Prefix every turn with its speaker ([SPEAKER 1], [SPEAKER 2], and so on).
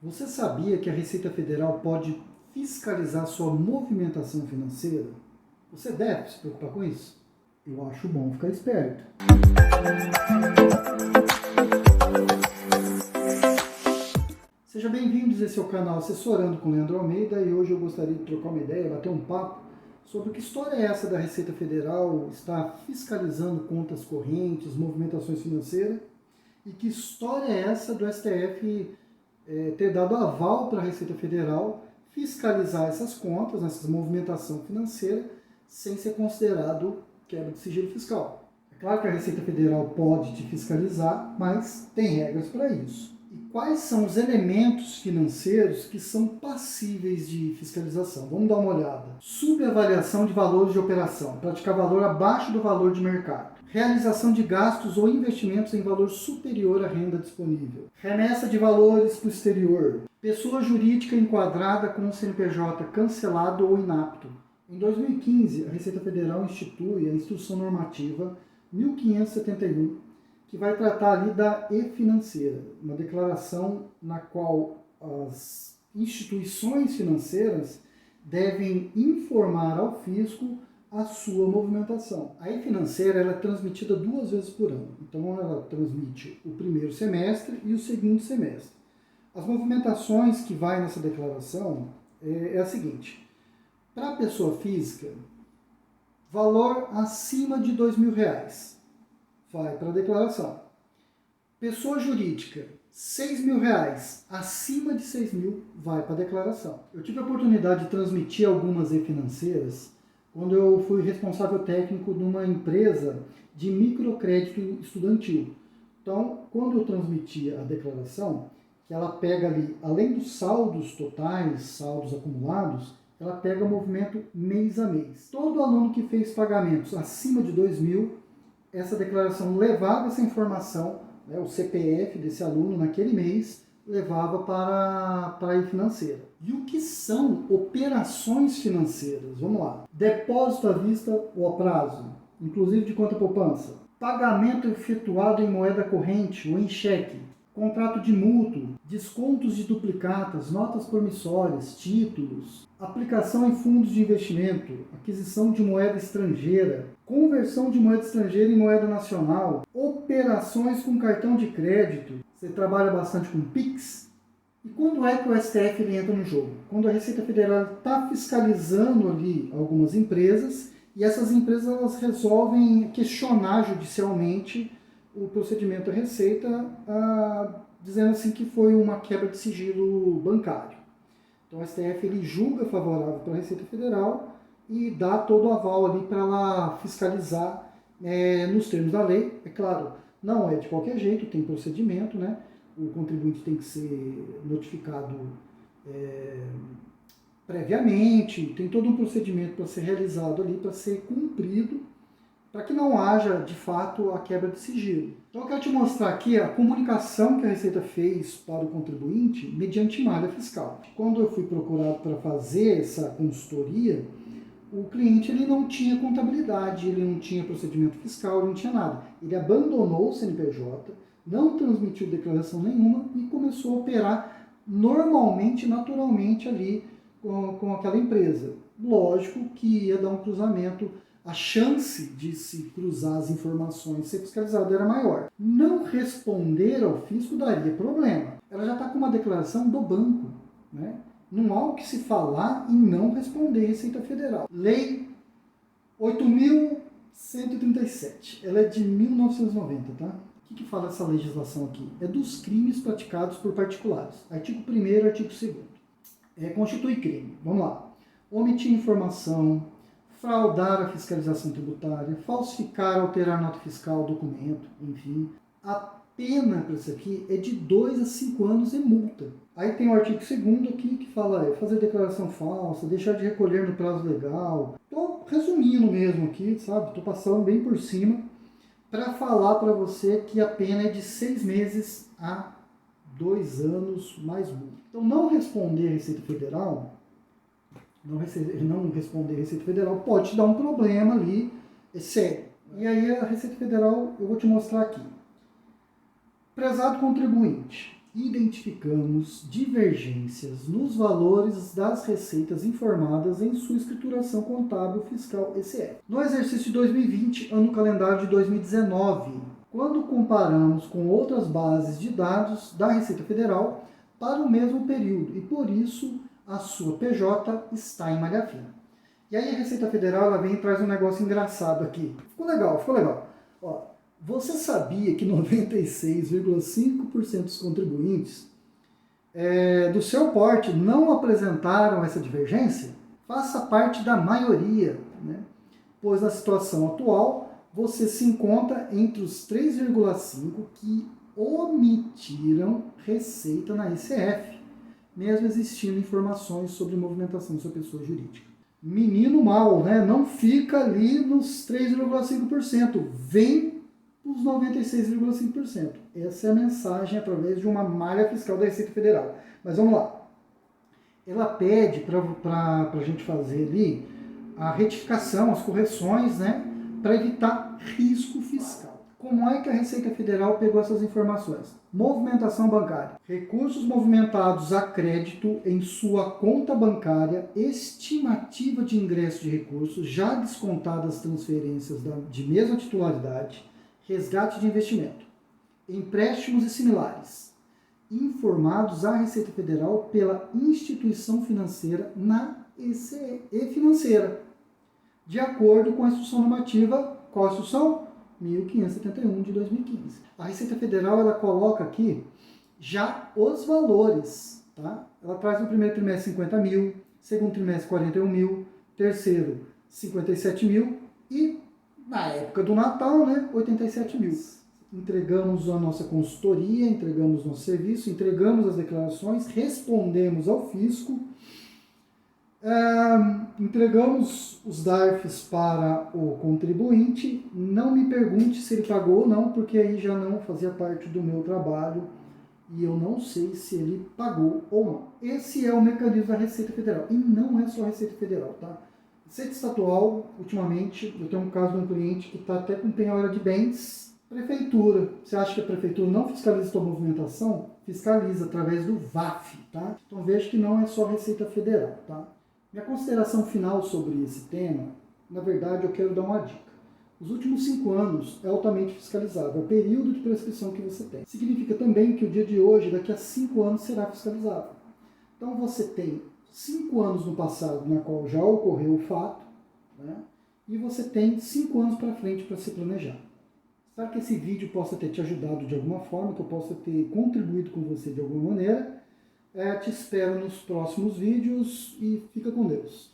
[SPEAKER 1] Você sabia que a Receita Federal pode fiscalizar sua movimentação financeira? Você deve se preocupar com isso? Eu acho bom ficar esperto. Seja bem-vindos, esse é o canal Assessorando com Leandro Almeida e hoje eu gostaria de trocar uma ideia, bater um papo sobre que história é essa da Receita Federal estar fiscalizando contas correntes, movimentações financeiras e que história é essa do STF ter dado aval para a Receita Federal fiscalizar essas contas, essa movimentação financeira, sem ser considerado quebra de sigilo fiscal. É claro que a Receita Federal pode te fiscalizar, mas tem regras para isso. E quais são os elementos financeiros que são passíveis de fiscalização? Vamos dar uma olhada. Subavaliação de valores de operação, praticar valor abaixo do valor de mercado. Realização de gastos ou investimentos em valor superior à renda disponível. Remessa de valores para o exterior. Pessoa jurídica enquadrada com o CNPJ cancelado ou inapto. Em 2015, a Receita Federal institui a Instrução Normativa 1571, que vai tratar ali da e-financeira, uma declaração na qual as instituições financeiras devem informar ao fisco a sua movimentação. A e-financeira ela é transmitida 2 vezes por ano, então ela transmite o primeiro semestre e o segundo semestre. As movimentações que vai nessa declaração é a seguinte: para a pessoa física, valor acima de R$2.000 vai para a declaração. Pessoa jurídica, R$6.000, acima de 6.000 vai para a declaração. Eu tive a oportunidade de transmitir algumas e-financeiras quando eu fui responsável técnico de uma empresa de microcrédito estudantil. Então, quando eu transmitia a declaração, que ela pega ali, além dos saldos totais, saldos acumulados, ela pega o movimento mês a mês. Todo aluno que fez pagamentos acima de 2.000, essa declaração levava essa informação, o CPF desse aluno naquele mês, levava para a e-financeira. E o que são operações financeiras? Vamos lá. Depósito à vista ou a prazo, inclusive de conta poupança. Pagamento efetuado em moeda corrente ou em cheque. Contrato de mútuo, descontos de duplicatas, notas promissórias, títulos, aplicação em fundos de investimento, aquisição de moeda estrangeira, conversão de moeda estrangeira em moeda nacional, operações com cartão de crédito. Você trabalha bastante com Pix? E quando é que o STF ele entra no jogo? Quando a Receita Federal está fiscalizando ali algumas empresas e essas empresas elas resolvem questionar judicialmente o procedimento da Receita, dizendo assim que foi uma quebra de sigilo bancário. Então o STF ele julga favorável para a Receita Federal e dá todo o aval ali para ela fiscalizar nos termos da lei. É claro, não é de qualquer jeito, tem procedimento, né? O contribuinte tem que ser notificado previamente, tem todo um procedimento para ser realizado ali, para ser cumprido, para que não haja, de fato, a quebra de sigilo. Então eu quero te mostrar aqui a comunicação que a Receita fez para o contribuinte mediante malha fiscal. Quando eu fui procurado para fazer essa consultoria, o cliente ele não tinha contabilidade, ele não tinha procedimento fiscal, ele não tinha nada. Ele abandonou o CNPJ, não transmitiu declaração nenhuma e começou a operar normalmente, naturalmente ali com aquela empresa. Lógico que ia dar um cruzamento, a chance de se cruzar as informações e ser fiscalizado era maior. Não responder ao fisco daria problema. Ela já está com uma declaração do banco, né? Não há o que se falar em não responder Receita Federal. Lei 8.137, ela é de 1990, tá? O que fala essa legislação aqui? É dos crimes praticados por particulares. Artigo 1º, artigo 2º. Constitui crime. Vamos lá. Omitir informação, fraudar a fiscalização tributária, falsificar, alterar nota fiscal, documento, enfim. A pena para isso aqui é de 2 a 5 anos e multa. Aí tem o artigo 2º aqui que fala fazer declaração falsa, deixar de recolher no prazo legal. Estou resumindo mesmo aqui, sabe? Estou passando bem por cima para falar para você que a pena é de 6 meses a 2 anos mais multa. Então não responder a Receita Federal, não responder a Receita Federal pode te dar um problema ali, é sério. E aí a Receita Federal, eu vou te mostrar aqui. Prezado contribuinte, identificamos divergências nos valores das receitas informadas em sua escrituração contábil fiscal ECF. No exercício de 2020, ano calendário de 2019, quando comparamos com outras bases de dados da Receita Federal para o mesmo período, e por isso a sua PJ está em malha fina. E aí a Receita Federal ela vem e traz um negócio engraçado aqui. Ficou legal, ficou legal. Ó, você sabia que 96,5% dos contribuintes do seu porte não apresentaram essa divergência? Faça parte da maioria, né? Pois na situação atual você se encontra entre os 3,5% que omitiram receita na ICF, mesmo existindo informações sobre movimentação de sua pessoa jurídica. Menino mal, né? Não fica ali nos 3,5%, vem os 96,5%. Essa é a mensagem através de uma malha fiscal da Receita Federal. Mas vamos lá. Ela pede para a gente fazer ali a retificação, as correções, né? Para evitar risco fiscal. Como é que a Receita Federal pegou essas informações? Movimentação bancária. Recursos movimentados a crédito em sua conta bancária, estimativa de ingresso de recursos, já descontadas transferências de mesma titularidade, resgate de investimento, empréstimos e similares, informados à Receita Federal pela instituição financeira na ECE financeira, de acordo com a instrução normativa, qual a instrução? 1571 de 2015. A Receita Federal ela coloca aqui já os valores, tá? Ela traz no primeiro trimestre 50 mil, segundo trimestre 41 mil, terceiro 57 mil e na época do Natal, né, 87 mil. Entregamos a nossa consultoria, entregamos nosso serviço, entregamos as declarações, respondemos ao fisco, entregamos os DARFs para o contribuinte. Não me pergunte se ele pagou ou não, porque aí já não fazia parte do meu trabalho e eu não sei se ele pagou ou não. Esse é o mecanismo da Receita Federal e não é só a Receita Federal, tá? Receita Estadual, ultimamente, eu tenho um caso de um cliente que está até com penhora de bens. Prefeitura, você acha que a prefeitura não fiscaliza a sua movimentação? Fiscaliza através do VAF, tá? Então veja que não é só a Receita Federal, tá? Minha consideração final sobre esse tema, na verdade, eu quero dar uma dica. Os últimos 5 anos é altamente fiscalizado, é o período de prescrição que você tem. Significa também que o dia de hoje, daqui a 5 anos, será fiscalizado. Então você tem 5 anos no passado, na qual já ocorreu o fato, né? E você tem 5 anos para frente para se planejar. Espero que esse vídeo possa ter te ajudado de alguma forma, que eu possa ter contribuído com você de alguma maneira. Te espero nos próximos vídeos e fica com Deus.